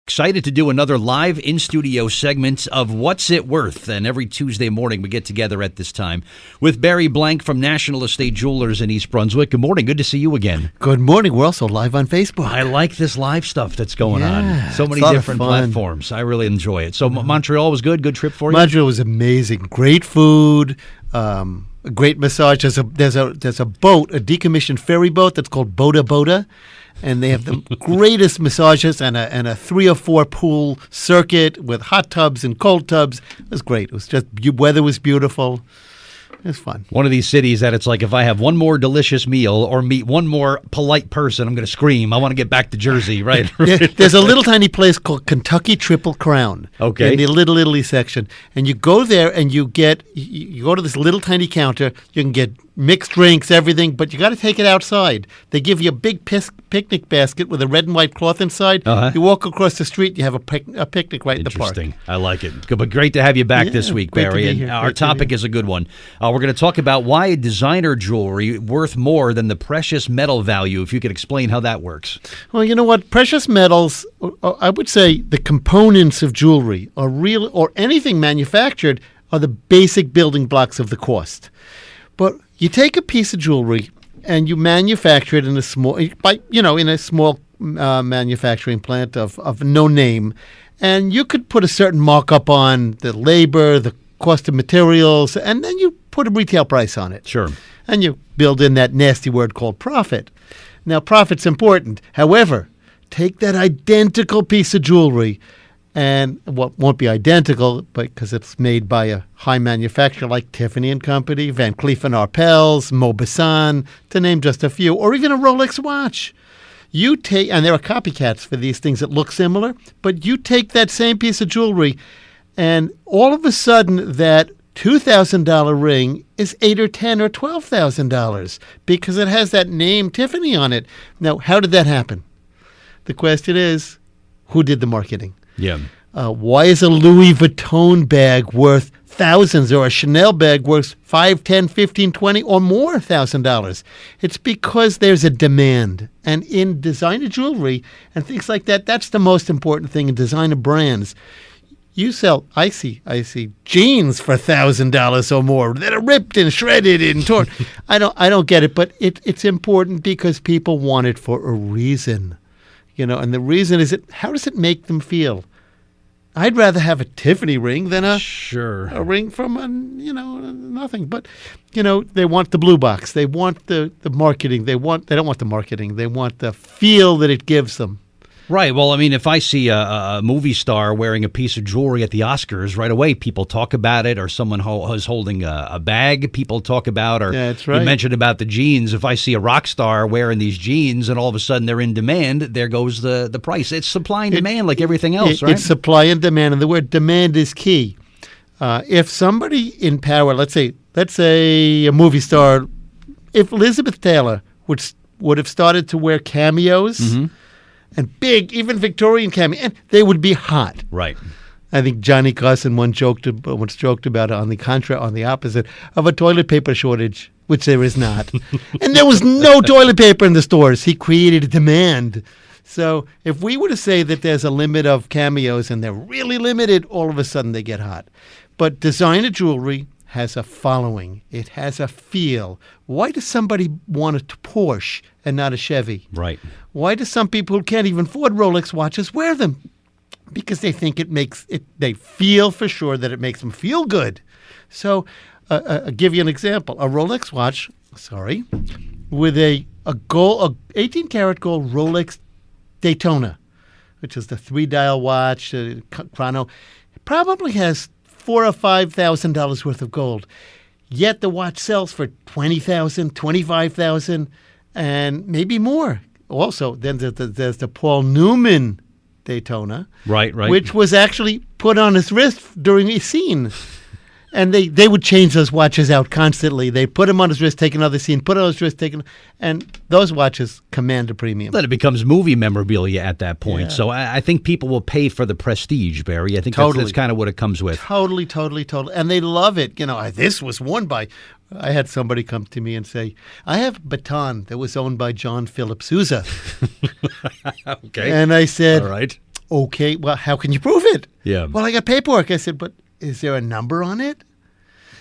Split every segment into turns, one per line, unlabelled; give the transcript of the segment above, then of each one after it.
Excited to do another live in-studio segment of What's It Worth? And every Tuesday morning we get together at this time with Barry Blank from National Estate Jewelers in East Brunswick. Good morning. Good to see you again.
Good morning. We're also live on Facebook.
I like this live stuff that's going on. So many different platforms. I really enjoy it. So Montreal was good? Good trip for you?
Montreal was amazing. Great food. A great massage. There's a boat, a decommissioned ferry boat that's called Boda Boda. And they have the greatest massages and a 3 or 4 pool circuit with hot tubs and cold tubs. It was great. It was just, weather was beautiful. It was fun.
One of these cities that it's like, if I have one more delicious meal or meet one more polite person, I'm going to scream. I want to get back to Jersey, right?
There's a little tiny place called Kentucky Triple Crown.
Okay.
In the Little Italy section. And you go there and you go to this little tiny counter. You can get mixed drinks, everything, but you got to take it outside. They give you a big picnic basket with a red and white cloth inside. Uh-huh. You walk across the street, you have a picnic right in the park.
Interesting. I like it. Good, but great to have you back this week, Barry. And our topic is a good one. We're going to talk about why designer jewelry worth more than the precious metal value, if you could explain how that works.
Well, you know what? Precious metals, I would say the components of jewelry are real, or anything manufactured, are the basic building blocks of the cost. But you take a piece of jewelry and you manufacture it in a small, manufacturing plant of no name, and you could put a certain markup on the labor, the cost of materials, and then you put a retail price on it.
Sure.
And you build in that nasty word called profit. Now, profit's important. However, take that identical piece of jewelry, and won't be identical, but because it's made by a high manufacturer like Tiffany & Company, Van Cleef & Arpels, Mauboussin, to name just a few, or even a Rolex watch. And there are copycats for these things that look similar, but you take that same piece of jewelry, and all of a sudden that $2,000 ring is $8,000 or $10,000 or $12,000 because it has that name Tiffany on it. Now, how did that happen? The question is, who did the marketing?
Yeah.
Why is a Louis Vuitton bag worth thousands or a Chanel bag worth $5,000, $10,000, $15,000, $20,000 or more $1,000? It's because there's a demand. And in designer jewelry and things like that, that's the most important thing in designer brands. You sell, I see jeans for $1,000 or more that are ripped and shredded and torn. I don't get it, but it's important because people want it for a reason. And the reason is how does it make them feel? I'd rather have a Tiffany ring than a ring from nothing. But they want the blue box. They want the marketing. They don't want the marketing. They want the feel that it gives them.
Right. Well, I mean, if I see a movie star wearing a piece of jewelry at the Oscars, right away people talk about it, or someone who's holding a bag, people talk about, or
that's right.
You mentioned about the jeans. If I see a rock star wearing these jeans and all of a sudden they're in demand, there goes the price. It's supply and demand like everything else, right?
It's supply and demand, and the word demand is key. If somebody in power, let's say a movie star, if Elizabeth Taylor would have started to wear cameos, mm-hmm. and big, even Victorian cameo, and they would be hot.
Right.
I think Johnny Carson once joked about on the opposite of a toilet paper shortage, which there is not. And there was no toilet paper in the stores. He created a demand. So if we were to say that there's a limit of cameos and they're really limited, all of a sudden they get hot. But designer jewelry has a following. It has a feel. Why does somebody want a Porsche and not a Chevy?
Right.
Why do some people who can't even afford Rolex watches wear them? Because they think they feel for sure that it makes them feel good. So I'll give you an example. A Rolex watch, with a 18-karat gold Rolex Daytona, which is the 3-dial watch, chrono, probably has $4,000 or $5,000 worth of gold. Yet the watch sells for $20,000, $25,000, and maybe more. Also, then there's the Paul Newman Daytona,
right,
which was actually put on his wrist during a scene. And they would change those watches out constantly. They put him on his wrist, take another scene, put it on his wrist, and those watches command a premium.
Then it becomes movie memorabilia at that point.
Yeah.
So I think people will pay for the prestige, Barry. I think that's kind of what it comes with.
Totally. And they love it. This was worn by... I had somebody come to me and say, I have a baton that was owned by John Philip Sousa.
Okay.
And I said,
all right.
Okay, well, how can you prove it?
Yeah.
Well, I got paperwork. I said, but is there a number on it?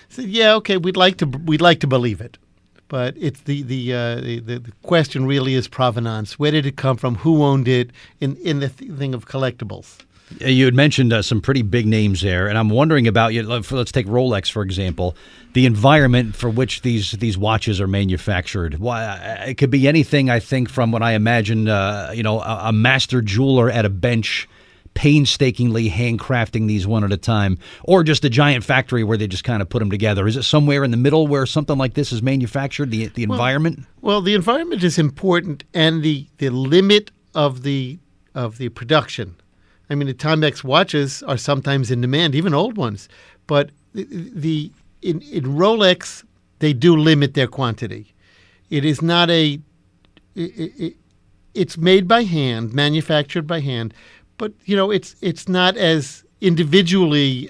I said, yeah, okay, we'd like to believe it, but it's the question really is provenance. Where did it come from? Who owned it? In the thing of collectibles.
You had mentioned some pretty big names there, and I'm wondering about you. Let's take Rolex, for example, the environment for which these watches are manufactured. Why, it could be anything, I think, from what I imagine, a master jeweler at a bench painstakingly handcrafting these one at a time, or just a giant factory where they just kind of put them together. Is it somewhere in the middle where something like this is manufactured, the environment?
Well, the environment is important, and the limit of the production. I mean, the Timex watches are sometimes in demand, even old ones. But in Rolex, they do limit their quantity. It is not it's made by hand, manufactured by hand, but it's not as individually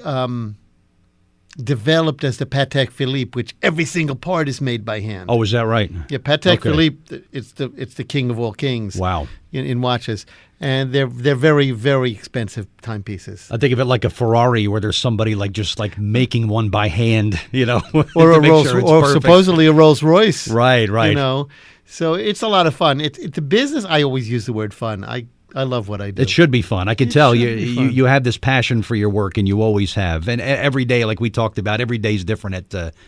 developed as the Patek Philippe, which every single part is made by hand.
Oh, is that right?
Yeah, Patek Philippe, it's the king of all kings.
Wow.
In watches, and they're very, very expensive timepieces.
I think of it like a Ferrari, where there's somebody just making one by hand,
or a Rolls, or supposedly a Rolls Royce.
Right.
So it's a lot of fun. It's a business. I always use the word fun. I love what I do.
It should be fun. I can tell you have this passion for your work, and you always have. And every day, like we talked about, every day is different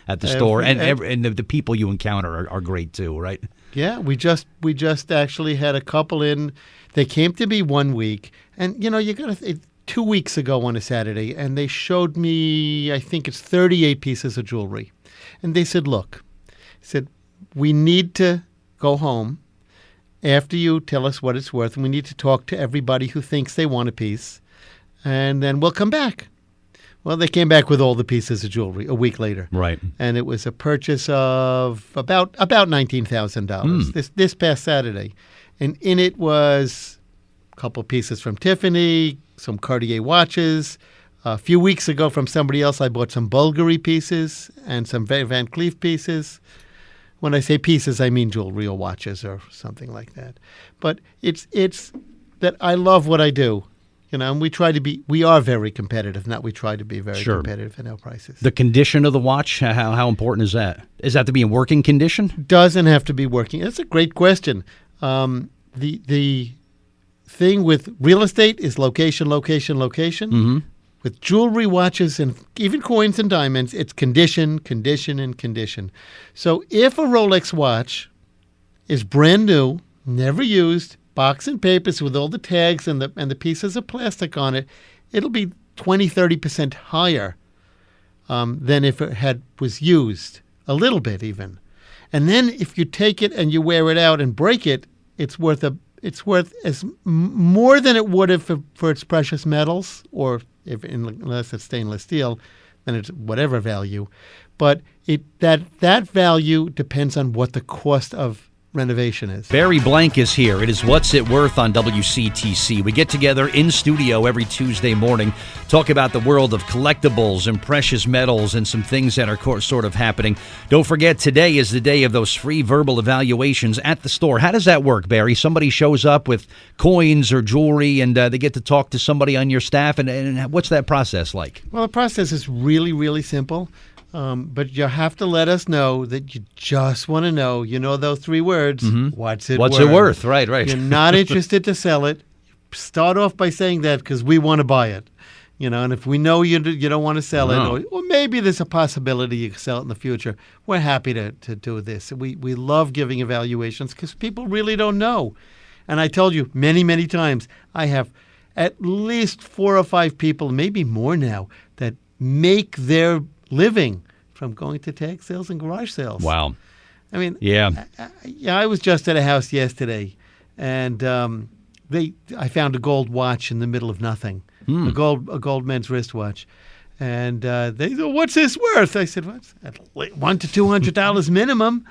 at the store, and the people you encounter are great too, right?
Yeah, we just actually had a couple in. They came to me 1 week, and you got 2 weeks ago on a Saturday, and they showed me, I think it's 38 pieces of jewelry, and they said, "Look," we need to go home after you tell us what it's worth, and we need to talk to everybody who thinks they want a piece, and then we'll come back." Well, they came back with all the pieces of jewelry a week later.
Right.
And it was a purchase of about $19,000 this past Saturday. And in it was a couple of pieces from Tiffany, some Cartier watches. A few weeks ago from somebody else, I bought some Bulgari pieces and some Van Cleef pieces. When I say pieces, I mean jewelry or watches or something like that. But it's that I love what I do. And we are very competitive. We try to be very competitive in our prices.
The condition of the watch, how important is that? Is that to be in working condition?
Doesn't have to be working. That's a great question. The thing with real estate is location, location, location.
Mm-hmm.
With jewelry, watches, and even coins and diamonds, it's condition, condition, and condition. So if a Rolex watch is brand new, never used, box and papers with all the tags and the pieces of plastic on it, it'll be 20-30% higher than if it was used, a little bit even. And then if you take it and you wear it out and break it, it's worth more than it would have for its precious metals, or unless it's stainless steel, then it's whatever value. But that value depends on what the cost of renovation is.
Barry Blank is here. It is What's It Worth on WCTC. We get together in studio every Tuesday morning, talk about the world of collectibles and precious metals and some things that are sort of happening. Don't forget, today is the day of those free verbal evaluations at the store. How does that work, Barry? Somebody shows up with coins or jewelry, and they get to talk to somebody on your staff, and what's that process like?
Well, the process is really, really simple. But you have to let us know that you just want to know, those 3 words, what's it worth?
What's it worth? Right.
You're not interested to sell it. Start off by saying that because we want to buy it. And if we know you don't want to sell it, or maybe there's a possibility you can sell it in the future, we're happy to do this. We love giving evaluations because people really don't know. And I told you many, many times, I have at least 4 or 5 people, maybe more now, that make their living from going to tag sales and garage sales.
Wow.
I mean,
yeah.
I was just at a house yesterday, and I found a gold watch in the middle of nothing, a gold men's wristwatch, and they said, "What's this worth?" I said, "What's $100 to $200 minimum?"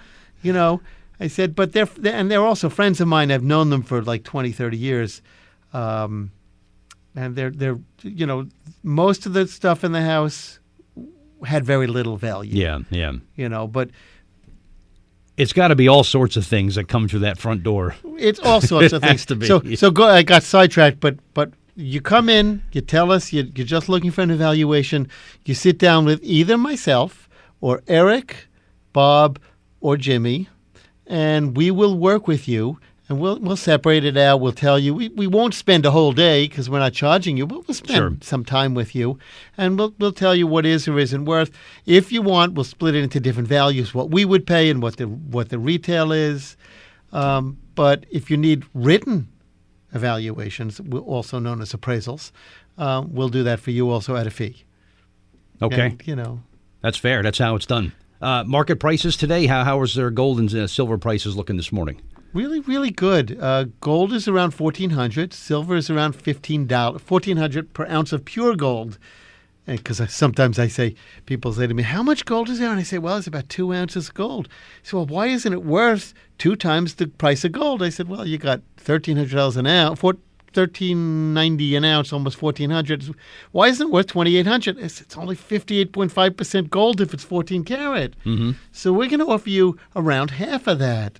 I said, but they're also friends of mine. I've known them for like 20, 30 years, and they're most of the stuff in the house had very little value.
Yeah.
But
it's got to be all sorts of things that come through that front door.
It's all sorts of things.
It has to be.
I got sidetracked, but you come in, you tell us you're just looking for an evaluation. You sit down with either myself or Eric, Bob, or Jimmy, and we will work with you. And we'll separate it out. We'll tell you. We won't spend a whole day because we're not charging you, but we'll spend some time with you. And we'll tell you what is or isn't worth. If you want, we'll split it into different values, what we would pay and what the retail is. But if you need written evaluations, also known as appraisals, we'll do that for you also at a fee.
Okay.
And,
that's fair. That's how it's done. Market prices today, how is their gold and silver prices looking this morning?
Really, really good. Gold is around $1,400. Silver is around $1,400 per ounce of pure gold. Because sometimes people say to me, how much gold is there? And I say, well, it's about 2 ounces of gold. So, well, why isn't it worth 2 times the price of gold? I said, well, you got $1,300 an ounce, $1,390 an ounce, almost $1,400. Why isn't it worth $2,800? It's only 58.5% gold if it's 14 karat.
Mm-hmm.
So we're going to offer you around half of that.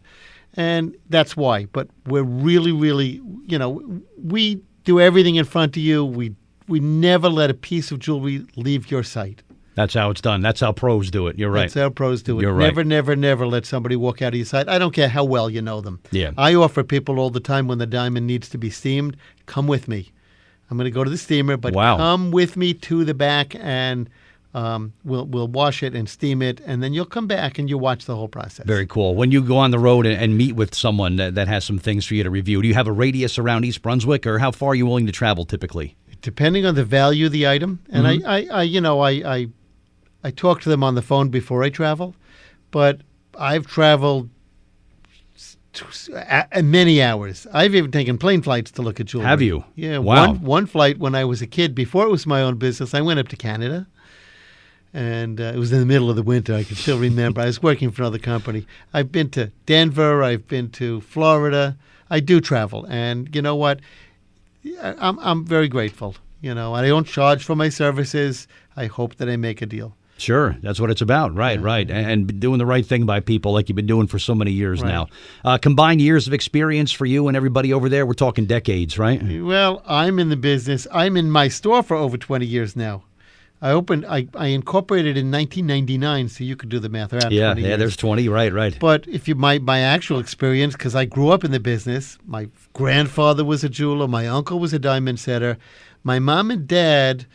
And that's why. But we're really, really, we do everything in front of you. We never let a piece of jewelry leave your sight.
That's how it's done. That's how pros do it. You're right.
That's how pros do it.
You're right.
Never let somebody walk out of your sight. I don't care how well you know them.
Yeah.
I offer people all the time when the diamond needs to be steamed, come with me. I'm going to go to the steamer, but come with me to the back and we'll wash it and steam it, and then you'll come back and you watch the whole process.
Very cool. When you go on the road and meet with someone that has some things for you to review, do you have a radius around East Brunswick, or how far are you willing to travel typically?
Depending on the value of the item, and I talk to them on the phone before I travel, but I've traveled many hours. I've even taken plane flights to look at jewelry.
Have you?
Yeah.
Wow.
One flight when I was a kid, before it was my own business, I went up to Canada. And it was in the middle of the winter. I can still remember. I was working for another company. I've been to Denver. I've been to Florida. I do travel. And you know what? I'm very grateful. I don't charge for my services. I hope that I make a deal.
Sure. That's what it's about. Right, right. And doing the right thing by people like you've been doing for so many years now. Combined years of experience for you and everybody over there, we're talking decades, right?
Well, I'm in the business. I'm in my store for over 20 years now. I incorporated in 1999, so you could do the math around 20 years.
Yeah, there's 20, right.
But if my actual experience, because I grew up in the business, my grandfather was a jeweler, my uncle was a diamond setter, my mom and dad,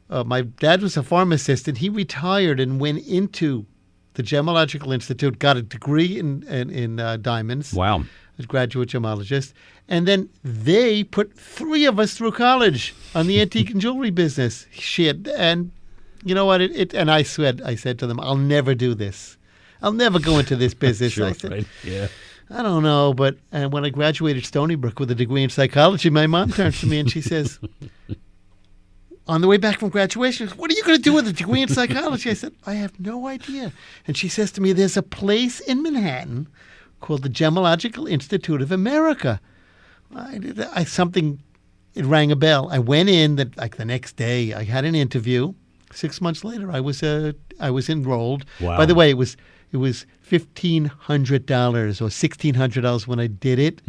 my dad was a farm assistant. He retired and went into the Gemological Institute, got a degree in diamonds.
Wow.
A graduate gemologist. And then they put 3 of us through college on the antique and jewelry business. And you know what? And I said to them, I'll never do this. I'll never go into this business.
Sure,
I said,
right. Yeah.
I don't know. And when I graduated Stony Brook with a degree in psychology, my mom turns to me and she says, on the way back from graduation, what are you going to do with a degree in psychology? I said, I have no idea. And she says to me, there's a place in Manhattan called the Gemological Institute of America. It rang a bell. I went in the next day. I had an interview. 6 months later, I was enrolled.
Wow.
By the way, it was $1,500 or $1,600 when I did it.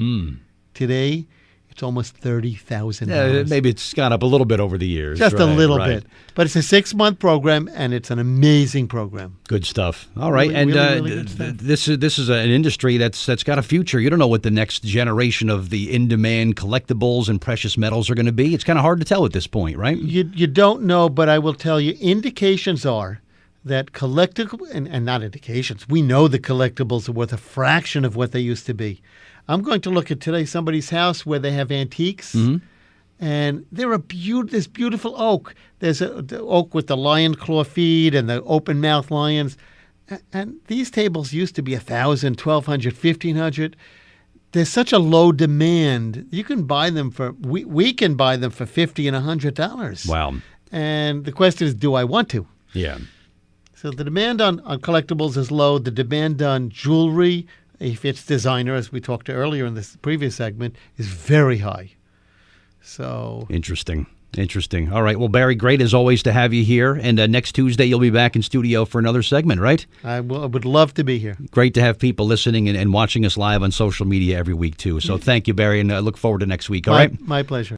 Today, it's almost $30,000.
Yeah, maybe it's gone up a little bit over the years.
Just a little
right.
bit. But it's a 6-month program, and it's an amazing program.
Good stuff. All right.
Really good stuff.
This is an industry that's got a future. You don't know what the next generation of the in-demand collectibles and precious metals are going to be. It's kind of hard to tell at this point, right?
You don't know, but I will tell you, indications are that collectible, and not indications, we know the collectibles are worth a fraction of what they used to be. I'm going to look at today somebody's house where they have antiques, and they're this beautiful oak. There's the oak with the lion claw feet and the open mouth lions, and these tables used to be $1,000, $1,200, $1,500. There's such a low demand. You can buy them we can buy them for $50 and $100.
Wow.
And the question is, do I want to?
Yeah.
So the demand on collectibles is low. The demand on jewelry, if it's designer, as we talked to earlier in this previous segment, is very high. So
Interesting. All right. Well, Barry, great as always to have you here. And next Tuesday, you'll be back in studio for another segment, right?
I would love to be here.
Great to have people listening and watching us live on social media every week, too. So thank you, Barry, and I look forward to next week. All right?
My pleasure.